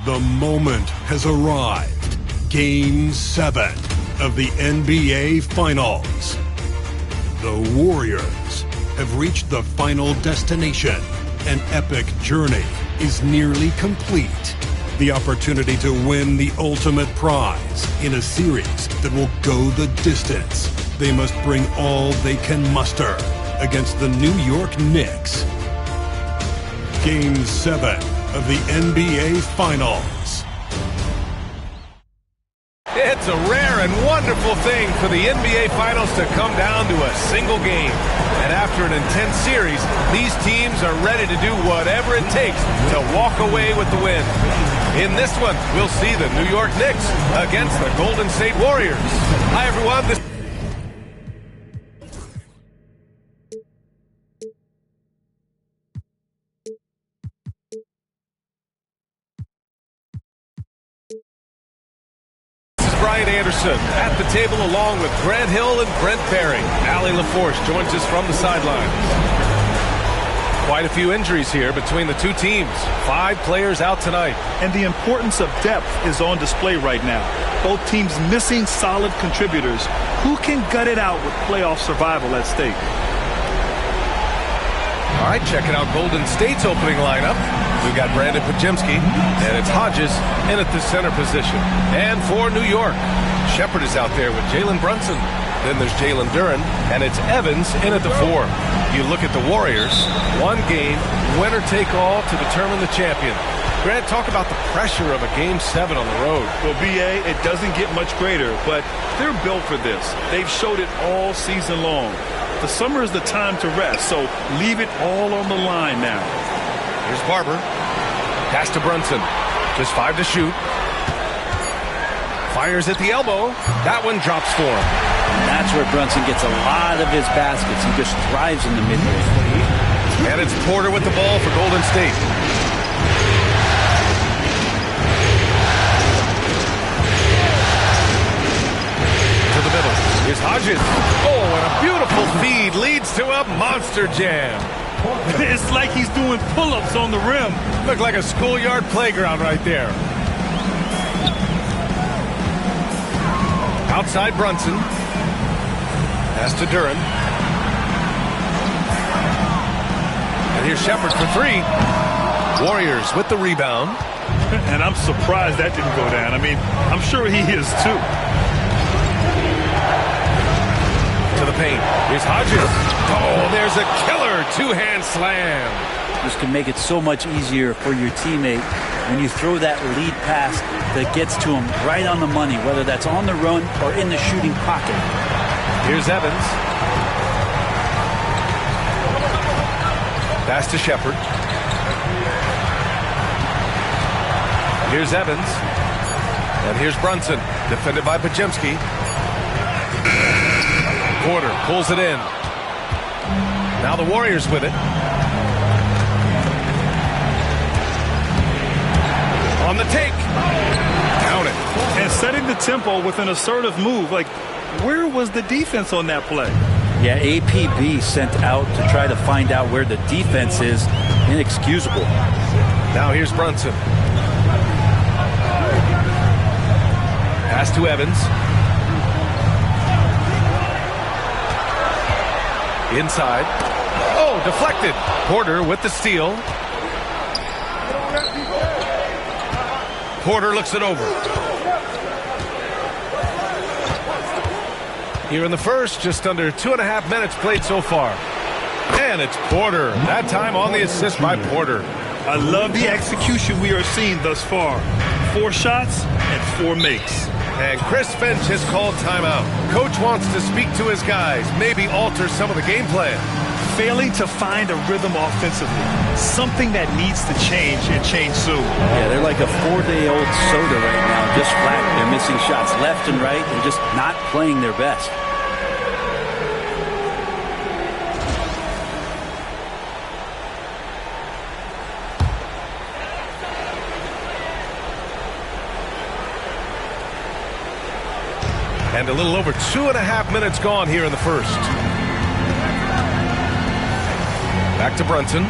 The moment has arrived. Game 7 of the NBA Finals. The Warriors have reached the final destination. An epic journey is nearly complete. The opportunity to win the ultimate prize in a series that will go the distance. They must bring all they can muster against the New York Knicks. Game 7 of the NBA Finals. It's a rare and wonderful thing for the NBA Finals to come down to a single game. And after an intense series, these teams are ready to do whatever it takes to walk away with the win. In this one, we'll see the New York Knicks against the Golden State Warriors. Hi, everyone. This is Brian Anderson at the table along with Grant Hill and Brent Barry. Allie LaForce joins us from the sidelines. Quite a few injuries here between the two teams. 5 players out tonight. And the importance of depth is on display right now. Both teams missing solid contributors. Who can gut it out with playoff survival at stake? All right, checking out Golden State's opening lineup. We've got Brandon Pajemski, and it's Hodges in at the center position. And for New York, Shepard is out there with Jalen Brunson. Then there's Jalen Duren, and it's Evans in at the 4. You look at the Warriors, one game, winner take all to determine the champion. Grant, talk about the pressure of a Game 7 on the road. Well, B.A., it doesn't get much greater, but they're built for this. They've showed it all season long. The summer is the time to rest, so leave it all on the line now. Here's Barber. Pass to Brunson. Just 5 to shoot. Fires at the elbow. That one drops for him. That's where Brunson gets a lot of his baskets. He just thrives in the mid-range. And it's Porter with the ball for Golden State. To the middle. Here's Hodges. Oh, and a beautiful feed leads to a monster jam. It's like he's doing pull-ups on the rim. Looked like a schoolyard playground right there. Outside Brunson. Pass to Duren. And here's Shepard for 3. Warriors with the rebound. And I'm surprised that didn't go down. I mean, I'm sure he is too. To the paint. Here's Hodges. Oh, there's a killer 2-hand slam. This can make it so much easier for your teammate when you throw that lead pass that gets to him right on the money, whether that's on the run or in the shooting pocket. Here's Evans. Pass to Shepard. Here's Evans. And here's Brunson, defended by Pajemski. Porter pulls it in. Now the Warriors with it. On the take. Count it. And setting the tempo with an assertive move. Like, where was the defense on that play? Yeah, APB sent out to try to find out where the defense is. Inexcusable. Now here's Brunson. Pass to Evans. Inside. Oh, deflected. Porter with the steal. Porter looks it over. Here in the first, just under 2.5 minutes played so far. And it's Porter. That time on the assist by Porter. I love the execution we are seeing thus far. 4 shots and 4 makes. And Chris Finch has called timeout. Coach wants to speak to his guys, maybe alter some of the game plan. Failing to find a rhythm offensively. Something that needs to change and change soon. Yeah, they're like a 4-day-old soda right now, just flat. They're missing shots left and right and just not playing their best. And a little over 2.5 minutes gone here in the first. Back to Brunson.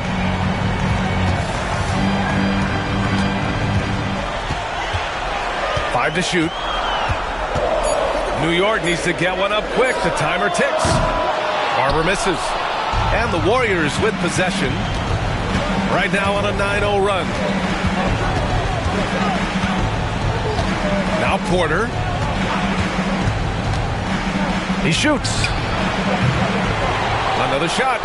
5 to shoot. New York needs to get one up quick. The timer ticks. Barber misses. And the Warriors with possession. Right now on a 9-0 run. Now Porter. He shoots. Another shot.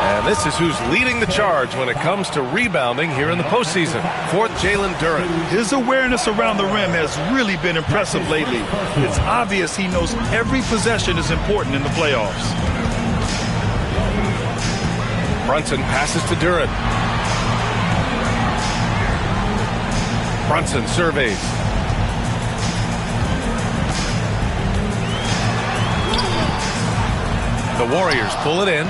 And this is who's leading the charge when it comes to rebounding here in the postseason. Fourth, Jalen Duren. His awareness around the rim has really been impressive lately. It's obvious he knows every possession is important in the playoffs. Brunson passes to Duren. Brunson surveys. The Warriors pull it in.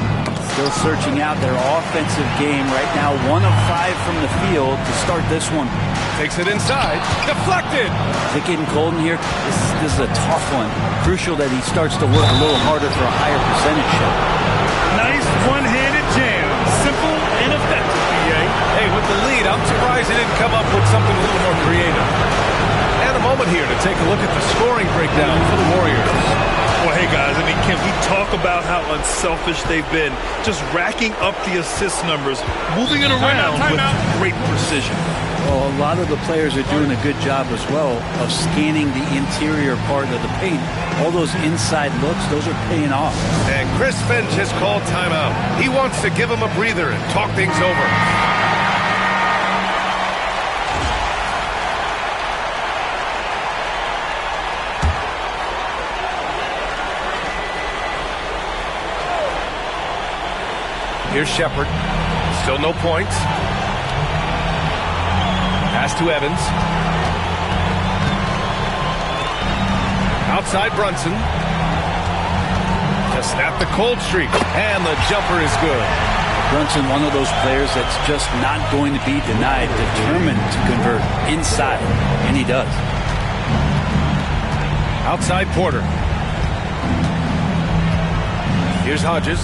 Still searching out their offensive game right now. 1 of 5 from the field to start this one. Takes it inside. Deflected. Is it getting cold in here? This is a tough one. Crucial that he starts to work a little harder for a higher percentage shot. Nice one-handed jam. Simple and effective, PA. Hey, with the lead, I'm surprised he didn't come up with something a little more creative. And a moment here to take a look at the scoring breakdown for the Warriors. Well, hey, guys, I mean, can we talk about how unselfish they've been? Just racking up the assist numbers, moving it around with great precision. Well, a lot of the players are doing a good job as well of scanning the interior part of the paint. All those inside looks, those are paying off. And Chris Finch has called timeout. He wants to give him a breather and talk things over. Here's Shepard. Still no points. Pass to Evans. Outside Brunson. To snap the cold streak. And the jumper is good. Brunson, one of those players that's just not going to be denied, determined to convert inside, and he does. Outside Porter. Here's Hodges.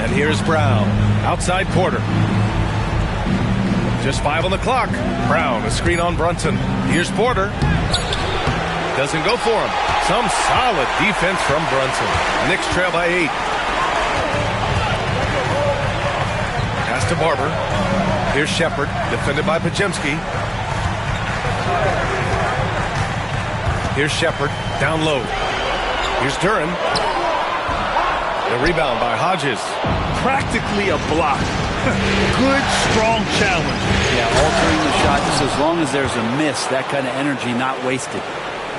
And here's Brown. Outside Porter. Just 5 on the clock. Brown, a screen on Brunson. Here's Porter. Doesn't go for him. Some solid defense from Brunson. Knicks trail by 8. Pass to Barber. Here's Shepard, defended by Podziemski. Here's Shepard, down low. Here's Duren. The rebound by Hodges. Practically a block. Good, strong challenge. Yeah, altering the shot just as long as there's a miss, that kind of energy not wasted.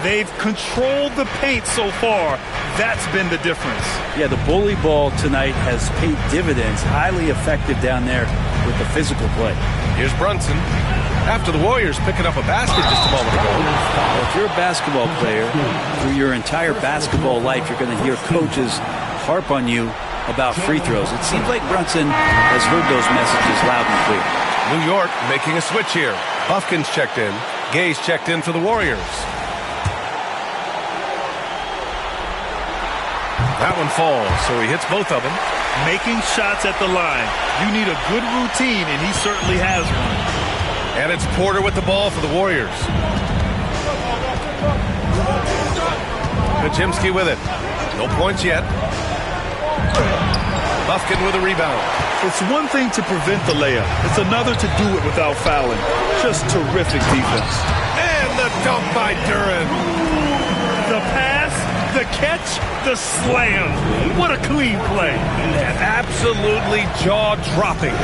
They've controlled the paint so far. That's been the difference. Yeah, the bully ball tonight has paid dividends. Highly effective down there with the physical play. Here's Brunson. After the Warriors picking up a basket just a moment ago. Well, if you're a basketball player, through your entire basketball life, you're going to hear coaches harp on you about free throws. It seems like Brunson has heard those messages loud and clear. New York making a switch here. Buffkin's checked in. Gay's checked in for the Warriors. That one falls, so he hits both of them. Making shots at the line. You need a good routine, and he certainly has one. And it's Porter with the ball for the Warriors. Podziemski with it. No points yet. Buffkin with a rebound. It's one thing to prevent the layup. It's another to do it without fouling. Just terrific defense. And the dunk by Duren. The pass, the catch, the slam. What a clean play. And absolutely jaw-dropping.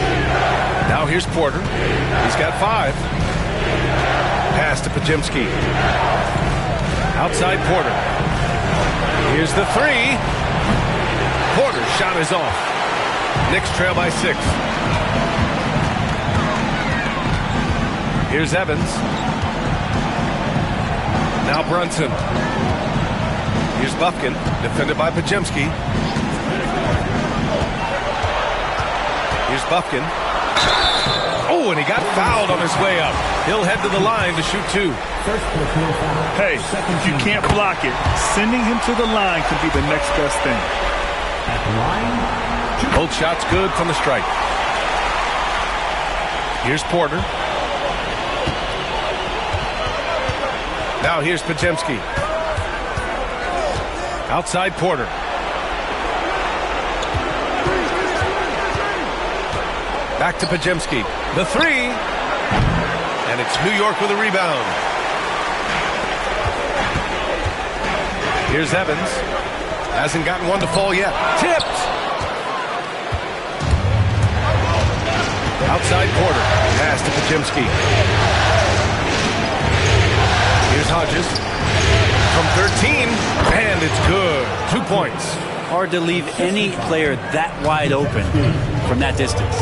Now here's Porter. He's got 5. Pass to Podziemski. Outside Porter. Here's the 3. Porter's shot is off. Knicks trail by 6. Here's Evans. Now Brunson. Here's Buffkin, defended by Podziemski. Here's Buffkin. Oh, Oh, and he got fouled on his way up. He'll head to the line to shoot 2. Hey, if you can't block it, sending him to the line could be the next best thing. Both shots good from the stripe. Here's Porter. Now here's Podziemski. Outside Porter. Back to Podziemski. The 3. And it's New York with a rebound. Here's Evans. Hasn't gotten one to fall yet. Tipped. Outside Porter. Pass to Podziemski. Here's Hodges. From 13. And it's good. 2 points. Hard to leave any player that wide open from that distance.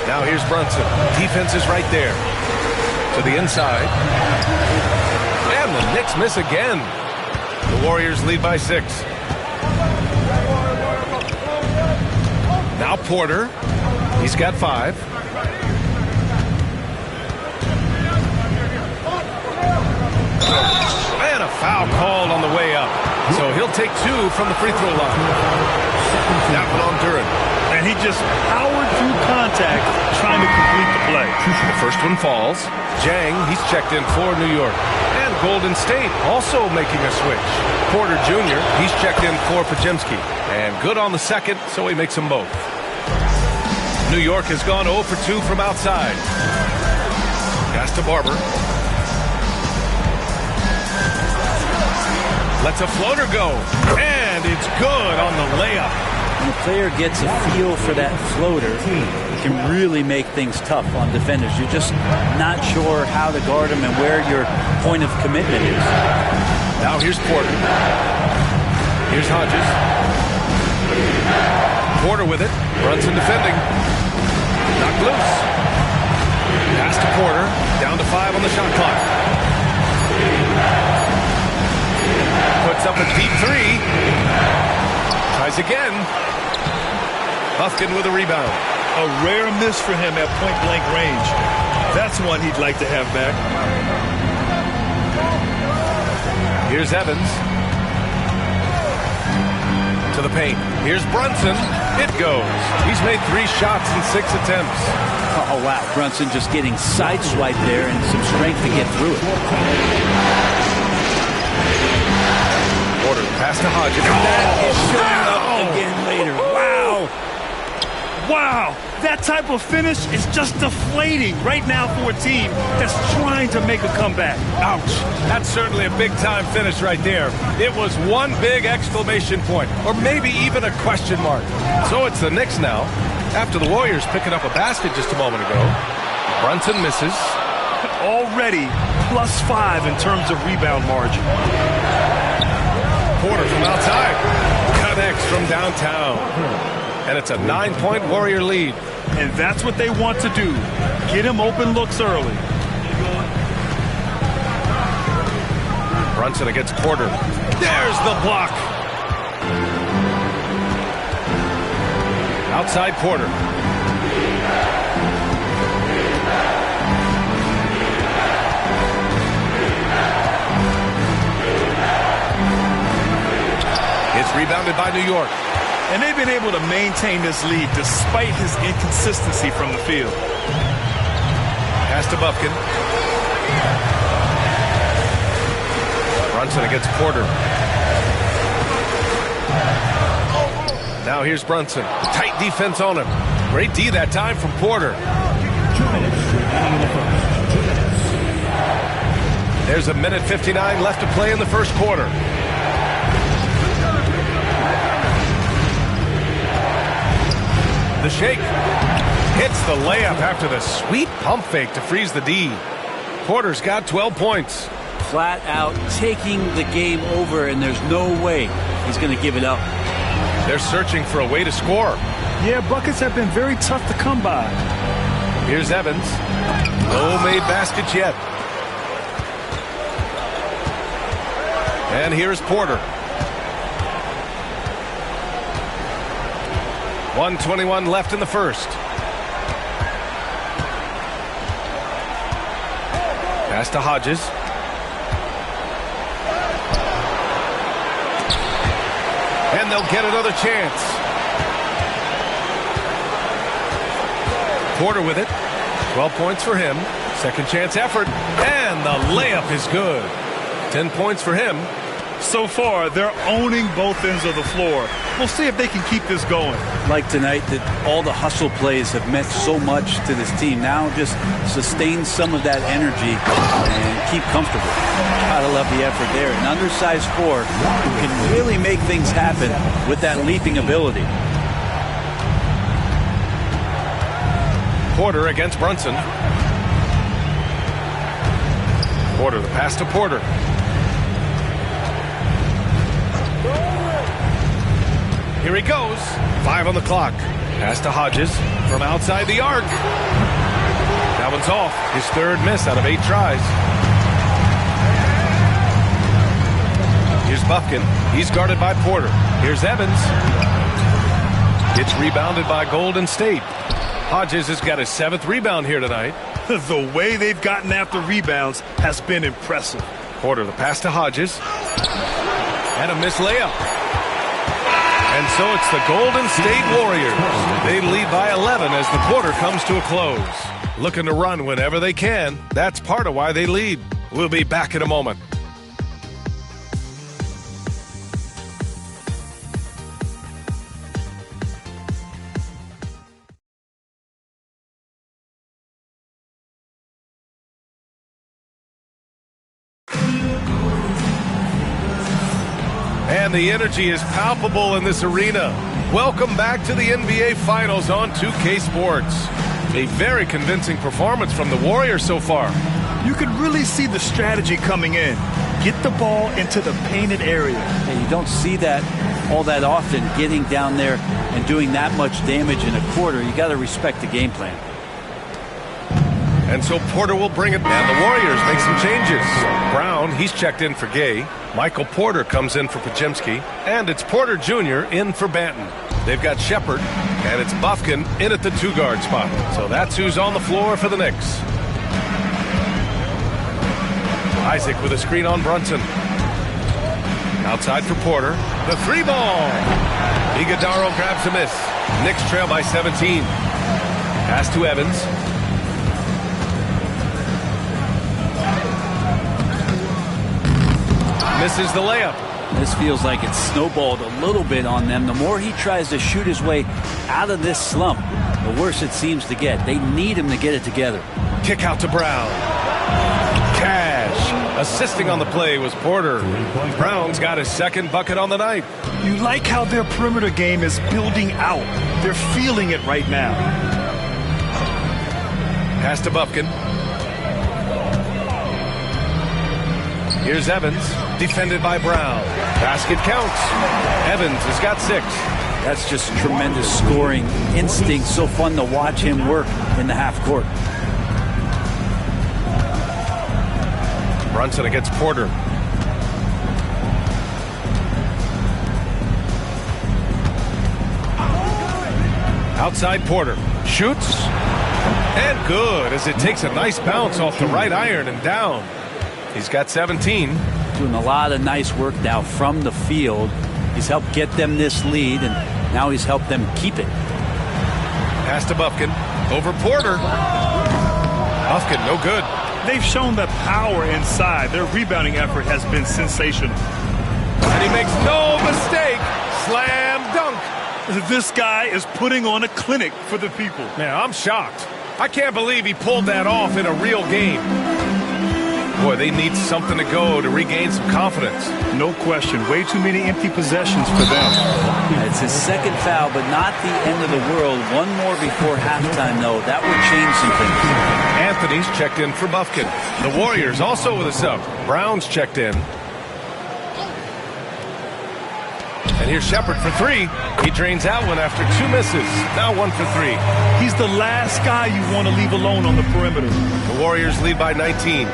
Now here's Brunson. Defense is right there. To the inside. And the Knicks miss again. The Warriors lead by 6. Now Porter. He's got 5. And a foul called on the way up. So he'll take 2 from the free throw line. That one on Duran. And he just powered through contact trying to complete the play. The first one falls. Jang, he's checked in for New York. And Golden State also making a switch. Porter Jr., he's checked in for Podziemski. And good on the second, so he makes them both. New York has gone 0 for 2 from outside. Pass to Barber. Lets a floater go. And it's good on the layup. When a player gets a feel for that floater, it can really make things tough on defenders. You're just not sure how to guard them and where your point of commitment is. Now here's Porter. Here's Hodges. Porter with it. Brunson defending. Knocked loose. Pass to Porter. Down to 5 on the shot clock. Puts up a deep 3. Tries again. Bufkin with a rebound. A rare miss for him at point-blank range. That's one he'd like to have back. Here's Evans. To the paint. Here's Brunson. It goes. He's made 3 shots in 6 attempts. Oh, wow. Brunson just getting sideswiped there and some strength to get through it. Porter pass to Hodges. That is showing up again later. Wow. Wow, that type of finish is just deflating right now for a team that's trying to make a comeback. Ouch. That's certainly a big-time finish right there. It was one big exclamation point, or maybe even a question mark. So it's the Knicks now, after the Warriors picking up a basket just a moment ago. Brunson misses. Already +5 in terms of rebound margin. Porter from outside. Connects from downtown. And it's a 9-point Warrior lead. And that's what they want to do. Get him open looks early. Brunson against Porter. There's the block. Outside Porter. It's rebounded by New York. And they've been able to maintain this lead despite his inconsistency from the field. Pass to Bufkin. Brunson against Porter. Now here's Brunson. Tight defense on him. Great D that time from Porter. There's a minute 59 left to play in the first quarter. The shake hits the layup after the sweet pump fake to freeze the D. Porter's got 12 points. Flat out taking the game over, and there's no way he's going to give it up. They're searching for a way to score. Yeah, buckets have been very tough to come by. Here's Evans. No made baskets yet. And here's Porter. 1:21 left in the first. Pass to Hodges. And they'll get another chance. Porter with it. 12 points for him. Second chance effort. And the layup is good. 10 points for him. So far, they're owning both ends of the floor. We'll see if they can keep this going. Like tonight, that all the hustle plays have meant so much to this team. Now just sustain some of that energy and keep comfortable. Gotta love the effort there. An undersized four who can really make things happen with that leaping ability. Porter against Brunson. Porter, the pass to Porter. Here he goes. 5 on the clock. Pass to Hodges from outside the arc. That one's off. His third miss out of 8 tries. Here's Bufkin. He's guarded by Porter. Here's Evans. It's rebounded by Golden State. Hodges has got his 7th rebound here tonight. The way they've gotten after rebounds has been impressive. Porter, the pass to Hodges. And a missed layup. And so it's the Golden State Warriors. They lead by 11 as the quarter comes to a close. Looking to run whenever they can. That's part of why they lead. We'll be back in a moment. And the energy is palpable in this arena. Welcome back to the NBA Finals on 2K Sports. A very convincing performance from the Warriors so far. You can really see the strategy coming in. Get the ball into the painted area. And you don't see that all that often, getting down there and doing that much damage in a quarter. You got to respect the game plan. And so Porter will bring it, and the Warriors make some changes. Brown, he's checked in for Gay. Michael Porter comes in for Podziemski. And it's Porter Jr. in for Banton. They've got Shepard, and it's Bufkin in at the 2-guard spot. So that's who's on the floor for the Knicks. Isaac with a screen on Brunson. Outside for Porter. The 3-ball. Iguodaro grabs a miss. Knicks trail by 17. Pass to Evans. Misses the layup. This feels like it's snowballed a little bit on them. The more he tries to shoot his way out of this slump, the worse it seems to get. They need him to get it together. Kick out to Brown. Cash. Assisting on the play was Porter. Brown's got his 2nd bucket on the night. You like how their perimeter game is building out. They're feeling it right now. Pass to Bufkin. Here's Evans, defended by Brown. Basket counts. Evans has got 6. That's just tremendous scoring instinct. So fun to watch him work in the half court. Brunson against Porter. Outside Porter. Shoots. And good, as it takes a nice bounce off the right iron and down. He's got 17. Doing a lot of nice work now from the field. He's helped get them this lead, and now he's helped them keep it. Pass to Bufkin. Over Porter. Bufkin, no good. They've shown the power inside. Their rebounding effort has been sensational. And he makes no mistake. Slam dunk. This guy is putting on a clinic for the people. Man, I'm shocked. I can't believe he pulled that off in a real game. Boy, they need something to go to regain some confidence. No question. Way too many empty possessions for them. It's his 2nd foul, but not the end of the world. One more before halftime, though. That would change some things. Anthony's checked in for Bufkin. The Warriors also with a sub. Brown's checked in. And here's Shepard for 3. He drains that one after 2 misses. Now 1 for 3. He's the last guy you want to leave alone on the perimeter. The Warriors lead by 19.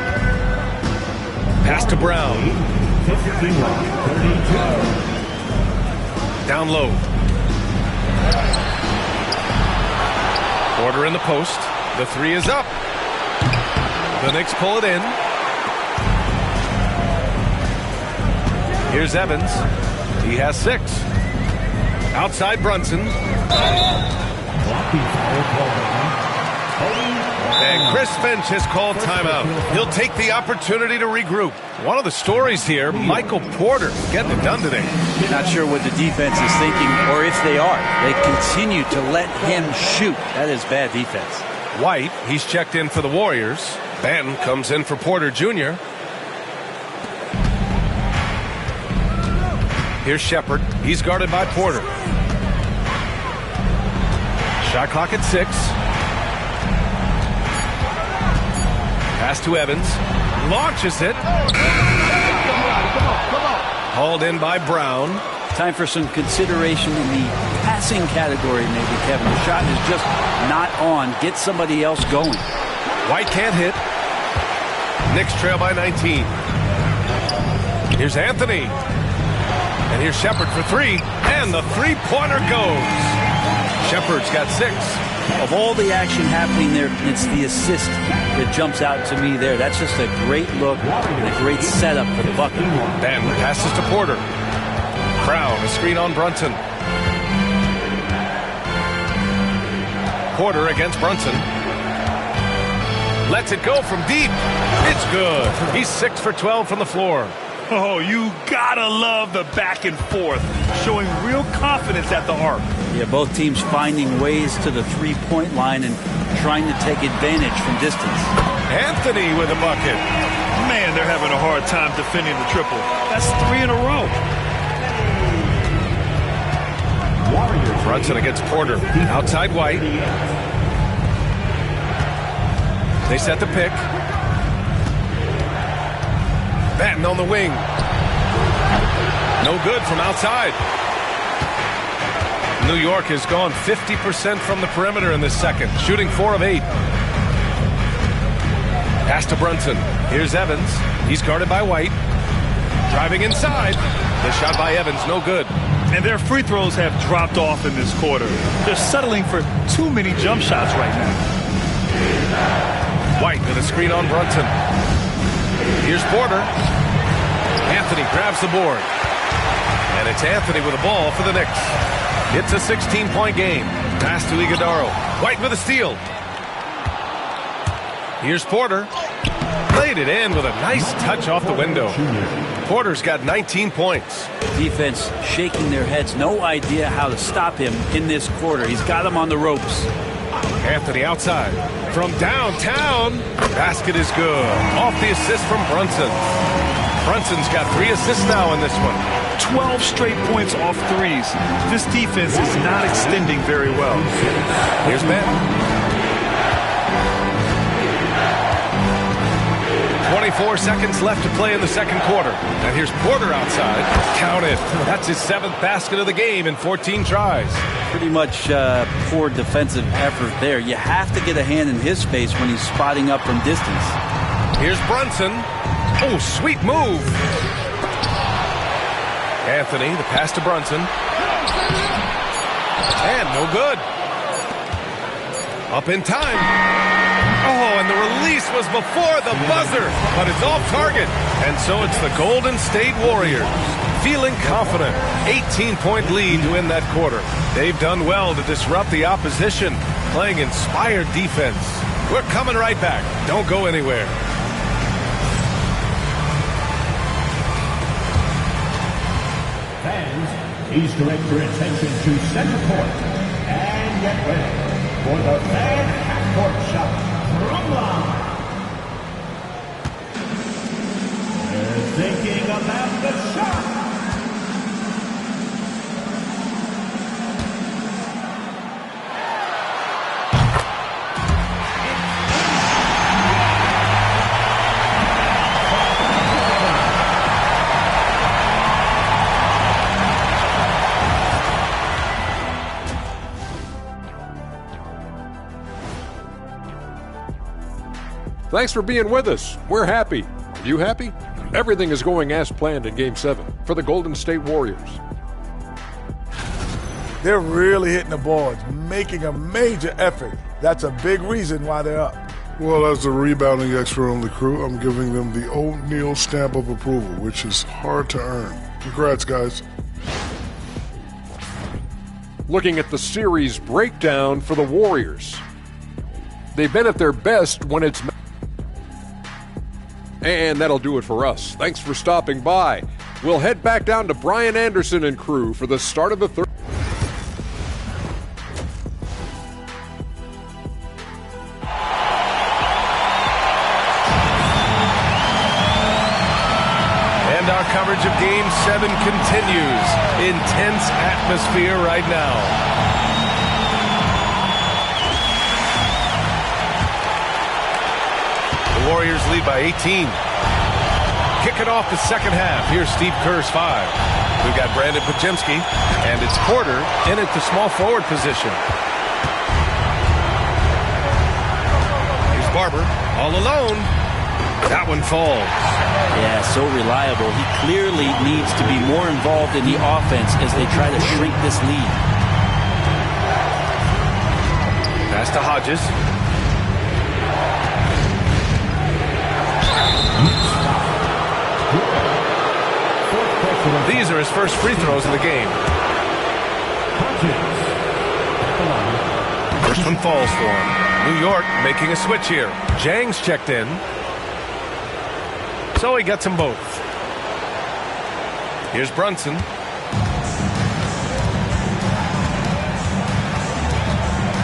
Pass to Brown. Down low. Porter in the post. The three is up. The Knicks pull it in. Here's Evans. He has 6. Outside Brunson. And Chris Finch has called timeout. He'll take the opportunity to regroup. One of the stories here, Michael Porter getting it done today. Not sure what the defense is thinking, or if they are. They continue to let him shoot. That is bad defense. White, he's checked in for the Warriors. Banton comes in for Porter Jr. Here's Shepard. He's guarded by Porter. Shot clock at 6. Pass to Evans. Launches it. Hauled in by Brown. Time for some consideration in the passing category, maybe, Kevin. The shot is just not on. Get somebody else going. White can't hit. Knicks trail by 19. Here's Anthony. And here's Shepard for 3. And the three-pointer goes. Shepard's got 6. Of all the action happening there, it's the assist that jumps out to me there. That's just a great look and a great setup for the bucket. Ben passes to Porter. Crown, a screen on Brunson. Porter against Brunson. Lets it go from deep. It's good. He's 6 for 12 from the floor. Oh, you gotta love the back and forth, showing real confidence at the arc. Yeah, both teams finding ways to the three-point line and trying to take advantage from distance. Anthony with a bucket. Man, they're having a hard time defending the triple. That's 3 in a row. Brunson against Porter. Outside White. They set the pick. Banton on the wing. No good from outside. New York has gone 50% from the perimeter in this second, shooting 4 of 8. Pass to Brunson. Here's Evans. He's guarded by White. Driving inside. The shot by Evans, no good. And their free throws have dropped off in this quarter. They're settling for too many jump shots right now. White with a screen on Brunson. Here's Porter. Anthony grabs the board. And it's Anthony with the ball for the Knicks. It's a 16-point game. Pass to Iguodaro. White with a steal. Here's Porter. Laid it in with a nice touch off the window. Porter's got 19 points. Defense shaking their heads. No idea how to stop him in this quarter. He's got him on the ropes. Anthony outside. From downtown. Basket is good. Off the assist from Brunson. Brunson's got 3 assists now in this one. 12 straight points off threes. This defense is not extending very well. Here's Ben. 24 seconds left to play in the second quarter. And here's Porter outside. Count it. That's his 7th basket of the game in 14 tries. Pretty much poor defensive effort there. You have to get a hand in his face when he's spotting up from distance. Here's Brunson. Oh, sweet move. Anthony, the pass to Brunson. And no good. Up in time. Oh, and the release was before the buzzer, but it's off target. And so it's the Golden State Warriors. Feeling confident. 18-point lead to win that quarter. They've done well to disrupt the opposition, playing inspired defense. We're coming right back. Don't go anywhere. Please direct your attention to center court and get ready for the fan half-court shot from line. They're thinking about the shot. Thanks for being with us. We're happy. Are you happy? Everything is going as planned in Game 7 for the Golden State Warriors. They're really hitting the boards, making a major effort. That's a big reason why they're up. Well, as the rebounding expert on the crew, I'm giving them the O'Neal stamp of approval, which is hard to earn. Congrats, guys. Looking at the series breakdown for the Warriors. They've been at their best when it's... And that'll do it for us. Thanks for stopping by. We'll head back down to Brian Anderson and crew for the start of the third. And our coverage of Game 7 continues. Intense atmosphere right now. The Warriors lead by 18. Kicking off the second half. Here's Steve Kerr's 5. We've got Brandon Pajemski, and it's Porter in at the small forward position. Here's Barber, all alone. That one falls. Yeah, so reliable. He clearly needs to be more involved in the offense as they try to shrink this lead. Pass to Hodges. These are his first free throws of the game. First one falls for him. New York making a switch here. Jang's checked in. So he gets them both. Here's Brunson.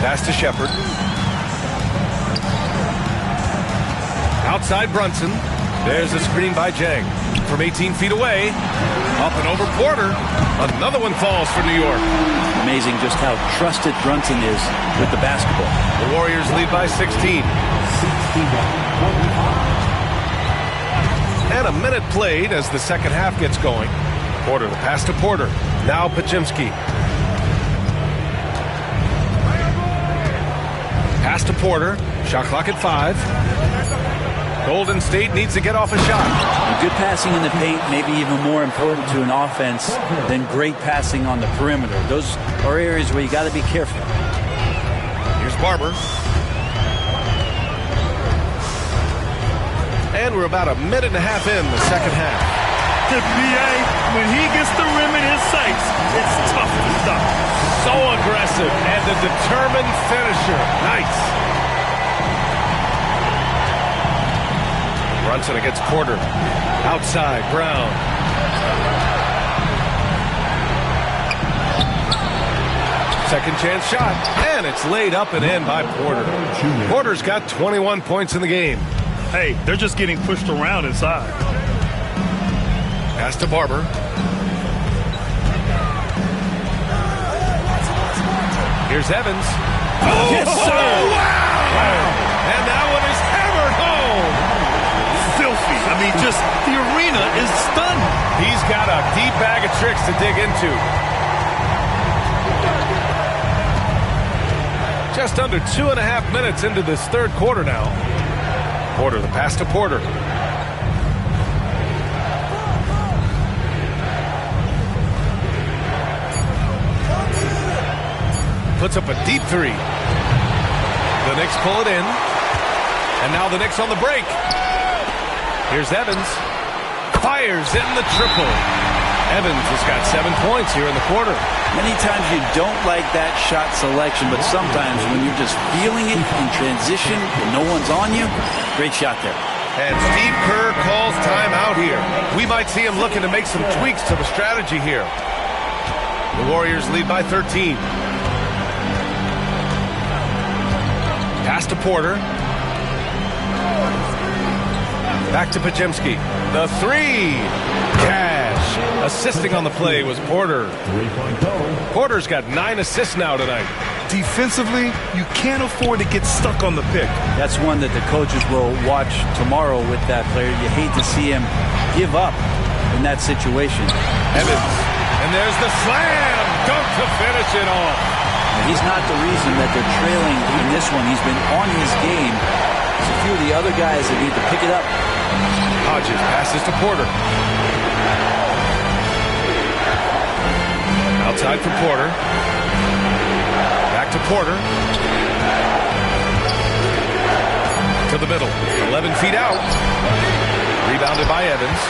Pass to Shepard. Outside Brunson. There's a screen by Jang. From 18 feet away. Up and over Porter. Another one falls for New York. Amazing just how trusted Brunson is with the basketball. The Warriors lead by 16. And a minute played as the second half gets going. Porter, the pass to Porter. Now Pajemski. Pass to Porter. Shot clock at 5. Golden State needs to get off a shot. Good passing in the paint may be even more important to an offense than great passing on the perimeter. Those are areas where you got to be careful. Here's Barber. And we're about a minute and a half in the second half. The PA, when he gets the rim in his sights, it's tough to stop. So aggressive and a determined finisher. Nice. Brunson against Porter. Outside, Brown. Second chance shot. And it's laid up and in by Porter. Porter's got 21 points in the game. Hey, they're just getting pushed around inside. Pass to Barber. Here's Evans. Oh, yes, sir. Wow. And that one is hammered home. Filthy. I mean, just the arena is stunned. He's got a deep bag of tricks to dig into. Just under 2.5 minutes into this third quarter now. Porter, the pass to Porter. Puts up a deep three. The Knicks pull it in. And now the Knicks on the break. Here's Evans. Fires in the triple. Evans has got 7 points here in the quarter. Many times you don't like that shot selection, but sometimes when you're just feeling it in transition and no one's on you, great shot there. And Steve Kerr calls timeout here. We might see him looking to make some tweaks to the strategy here. The Warriors lead by 13. Pass to Porter. Back to Pajemski. The three. Cash. Assisting on the play was Porter. Porter's got 9 assists now tonight. Defensively, you can't afford to get stuck on the pick. That's one that the coaches will watch tomorrow with that player. You hate to see him give up in that situation. Evans. And there's the slam. Dunk to finish it off. He's not the reason that they're trailing in this one. He's been on his game. There's a few of the other guys that need to pick it up. Hodges passes to Porter. Outside for Porter. Back to Porter. To the middle. 11 feet out. Rebounded by Evans.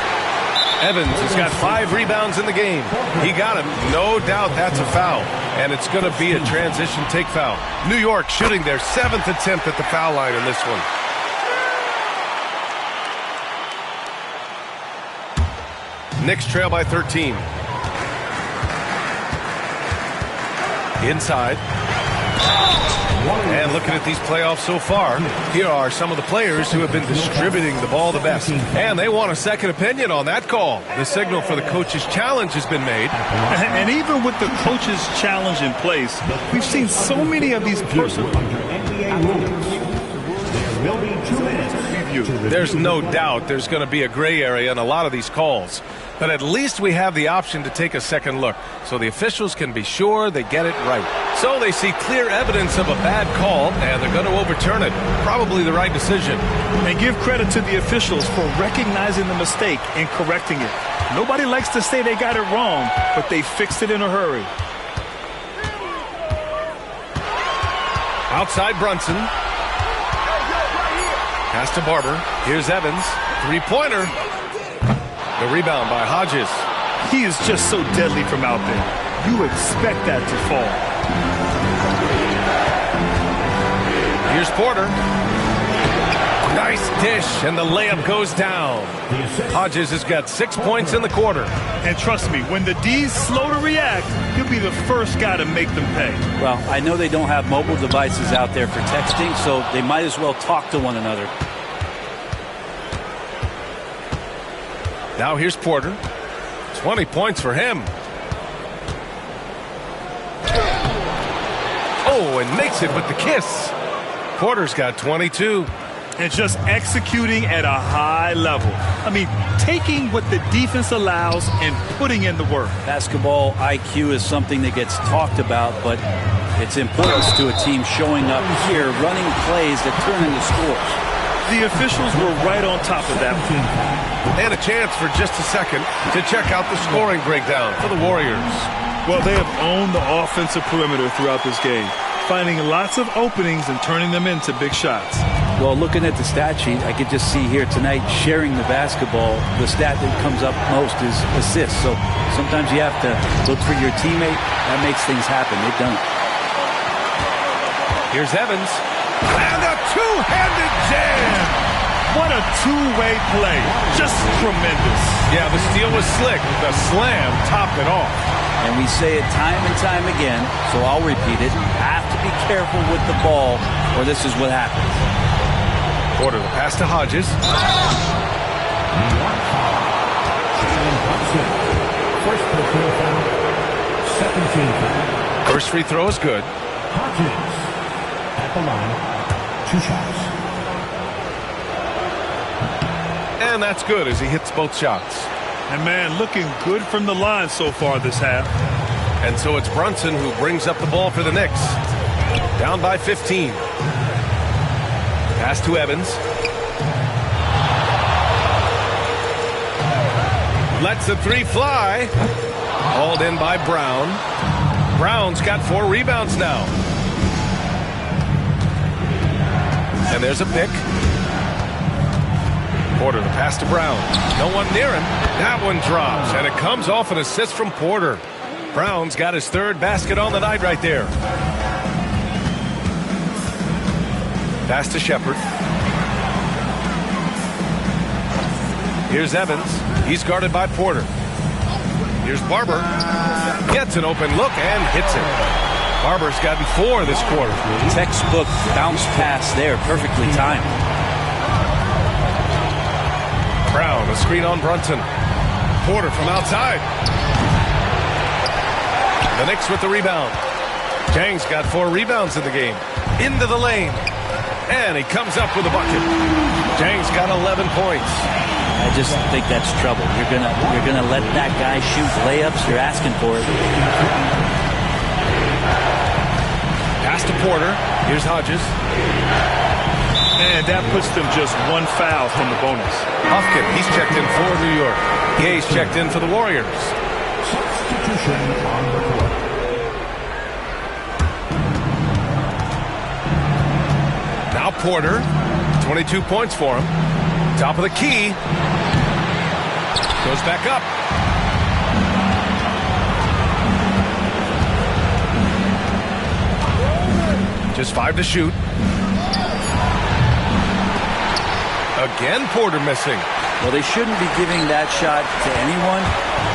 Evans has got 5 rebounds in the game. He got him. No doubt that's a foul. And it's going to be a transition take foul. New York shooting their 7th attempt at the foul line in this one. Knicks trail by 13. Inside. And looking at these playoffs so far, here are some of the players who have been distributing the ball the best. And they want a second opinion on that call. The signal for the coach's challenge has been made. And even with the coach's challenge in place, we've seen so many of these personal... There will be 2 minutes review. There's no doubt there's going to be a gray area in a lot of these calls. But at least we have the option to take a second look, so the officials can be sure they get it right. So they see clear evidence of a bad call, and they're going to overturn it. Probably the right decision. And give credit to the officials for recognizing the mistake and correcting it. Nobody likes to say they got it wrong, but they fixed it in a hurry. Outside Brunson. Pass to Barber. Here's Evans. 3-pointer. The rebound by Hodges. He is just so deadly from out there. You expect that to fall. Here's Porter. Nice dish, and the layup goes down. Hodges has got 6 points in the quarter. And trust me, when the D's slow to react, he'll be the first guy to make them pay. Well, I know they don't have mobile devices out there for texting, so they might as well talk to one another. Now here's Porter. 20 points for him. Oh, and makes it with the kiss. Porter's got 22. And just executing at a high level. I mean, taking what the defense allows and putting in the work. Basketball IQ is something that gets talked about, but its importance to a team showing up here, running plays that turn into scores. The officials were right on top of that. And a chance for just a second to check out the scoring breakdown for the Warriors. Well, they have owned the offensive perimeter throughout this game, finding lots of openings and turning them into big shots. Well, looking at the stat sheet, I could just see here tonight sharing the basketball. The stat that comes up most is assists. So sometimes you have to look for your teammate. That makes things happen. They've done it. Here's Evans. And a two-handed jam. What a two-way play. Just tremendous. Yeah, the steal was slick. The slam topped it off. And we say it time and time again, so I'll repeat it. Have to be careful with the ball, or this is what happens. Porter, the pass to Hodges. First personal foul, 17 foul. First free throw is good. Hodges at the line, 2 shots. And that's good as he hits both shots. And man, looking good from the line so far this half. And so it's Brunson who brings up the ball for the Knicks. Down by 15. Pass to Evans. Lets the 3 fly. Hauled in by Brown. Brown's got 4 rebounds now. And there's a pick. Porter, the pass to Brown. No one near him. That one drops, and it comes off an assist from Porter. Brown's got his 3rd basket on the night right there. Pass to Shepherd. Here's Evans. He's guarded by Porter. Here's Barber. Gets an open look and hits it. Barber's got 4 this quarter. Textbook bounce pass there, perfectly timed. Brown, a screen on Brunson. Porter from outside. The Knicks with the rebound. Jang's got 4 rebounds in the game. Into the lane. And he comes up with a bucket. Jang's got 11 points. I just think that's trouble. You're gonna let that guy shoot layups. You're asking for it. Pass to Porter. Here's Hodges. And that puts them just 1 foul from the bonus. Hofkin, he's checked in for New York. Gay's checked in for the Warriors. Substitution on the court. Porter. 22 points for him. Top of the key. Goes back up. Just 5 to shoot. Again, Porter missing. Well, they shouldn't be giving that shot to anyone,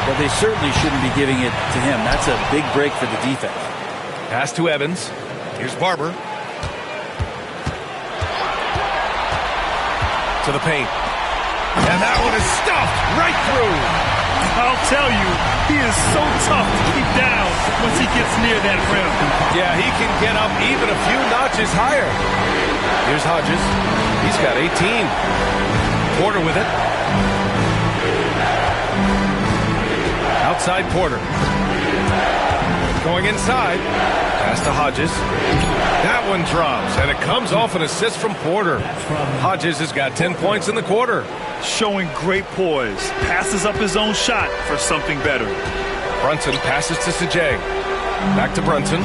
but they certainly shouldn't be giving it to him. That's a big break for the defense. Pass to Evans. Here's Barber. To the paint. And that one is stuffed right through. I'll tell you, he is so tough to keep down once he gets near that rim. Yeah, he can get up even a few notches higher. Here's Hodges. He's got 18. Porter with it. Outside Porter. Going inside. Pass to Hodges. That one drops, and it comes off an assist from Porter. Hodges has got 10 points in the quarter. Showing great poise. Passes up his own shot for something better. Brunson passes to Sajang. Back to Brunson.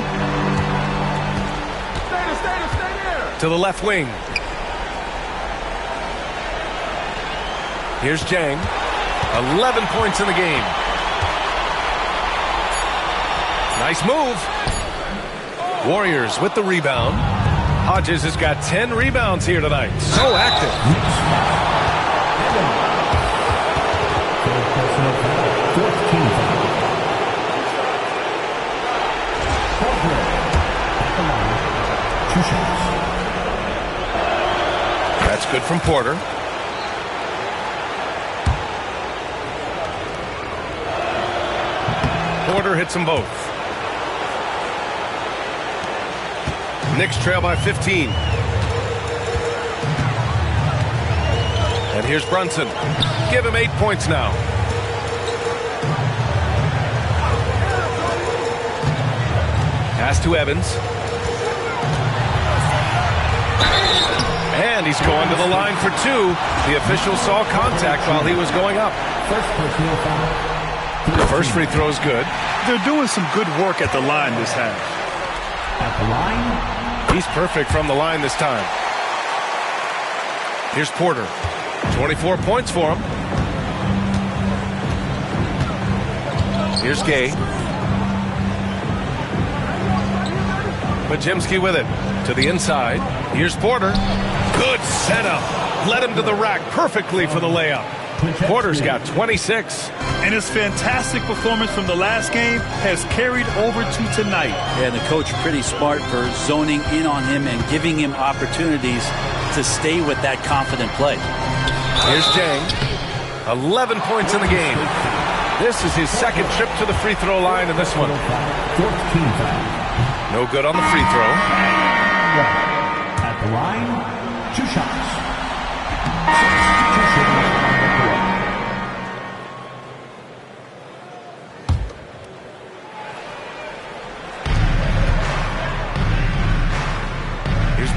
To the left wing. Here's Jang. 11 points in the game. Nice move. Warriors with the rebound. Hodges has got 10 rebounds here tonight. So active. That's good from Porter. Porter hits them both. Knicks trail by 15. And here's Brunson. Give him 8 points now. Pass to Evans. And he's going to the line for 2. The official saw contact while he was going up. The first free throw is good. They're doing some good work at the line this half. At the line. He's perfect from the line this time. Here's Porter. 24 points for him. Here's Gay. Pajemski with it. To the inside. Here's Porter. Good setup. Led him to the rack perfectly for the layup. Porter's got 26. And his fantastic performance from the last game has carried over to tonight. Yeah, and the coach pretty smart for zoning in on him and giving him opportunities to stay with that confident play. Here's Jang. 11 points in the game. This is his second trip to the free throw line in this one. No good on the free throw. At the line, 2 shots.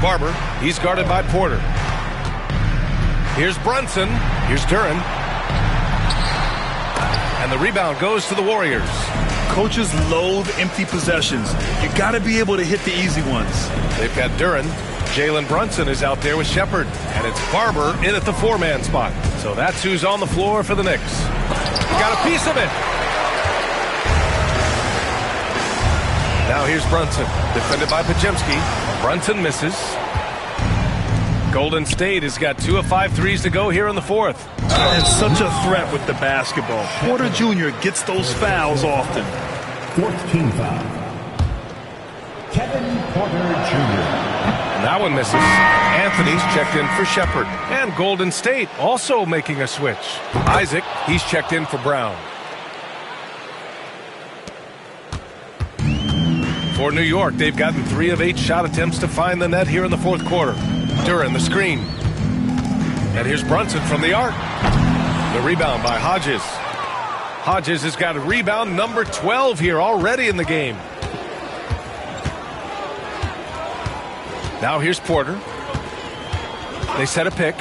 Barber. He's guarded by Porter. Here's Brunson. Here's Duran. And the rebound goes to the Warriors. Coaches loathe empty possessions. You got to be able to hit the easy ones. They've got Duran. Jalen Brunson is out there with Shepard. And it's Barber in at the 4-man spot. So that's who's on the floor for the Knicks. Got a piece of it. Now here's Brunson. Defended by Pajemski. Brunson misses. Golden State has got 2 of 5 threes to go here in the fourth. And such a threat with the basketball. Porter Jr. gets those fouls often. 4th team foul. Kevin Porter Jr. And that one misses. Anthony's checked in for Shepard. And Golden State also making a switch. Isaac, he's checked in for Brown. For New York, they've gotten 3 of 8 shot attempts to find the net here in the fourth quarter. Duran, the screen. And here's Brunson from the arc. The rebound by Hodges. Hodges has got a rebound number 12 here already in the game. Now here's Porter. They set a pick.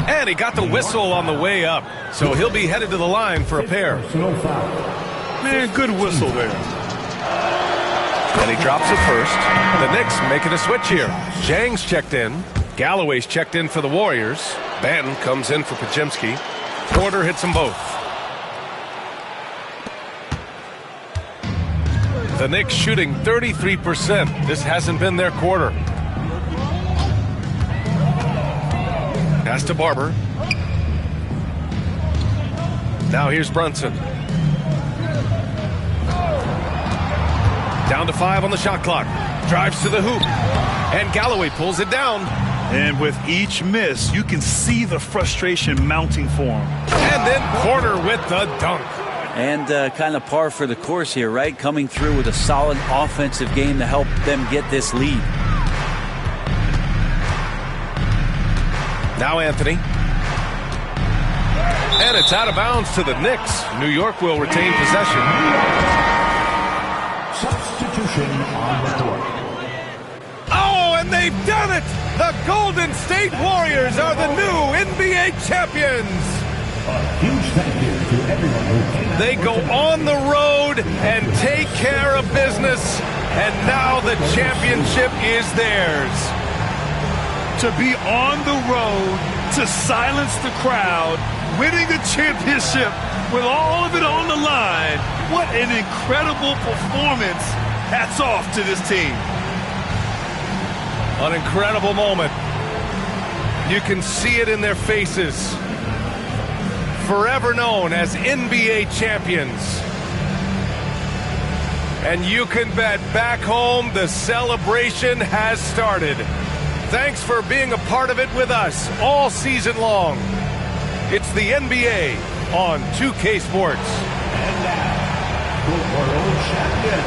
And he got the whistle on the way up. So he'll be headed to the line for a pair. Man, good whistle there. And he drops it first. The Knicks making a switch here. Jang's checked in. Galloway's checked in for the Warriors. Banton comes in for Pajemski. Porter hits them both. The Knicks shooting 33%. This hasn't been their quarter. Pass to Barber. Now here's Brunson. Down to 5 on the shot clock. Drives to the hoop. And Galloway pulls it down. And with each miss, you can see the frustration mounting for him. And then Porter with the dunk. And kind of par for the course here, right? Coming through with a solid offensive game to help them get this lead. Now Anthony. And it's out of bounds to the Knicks. New York will retain possession. Substitution on the court. Oh, and they've done it! The Golden State Warriors are the new NBA champions! A huge thank you to everyone who came out. They go on the road and take care of business, and now the championship is theirs. To be on the road, to silence the crowd, winning the championship with all of it on the line. What an incredible performance. Hats off to this team. An incredible moment. You can see it in their faces. Forever known as NBA champions. And you can bet back home the celebration has started. Thanks for being a part of it with us all season long. It's the NBA on 2K Sports. And now, the world champion,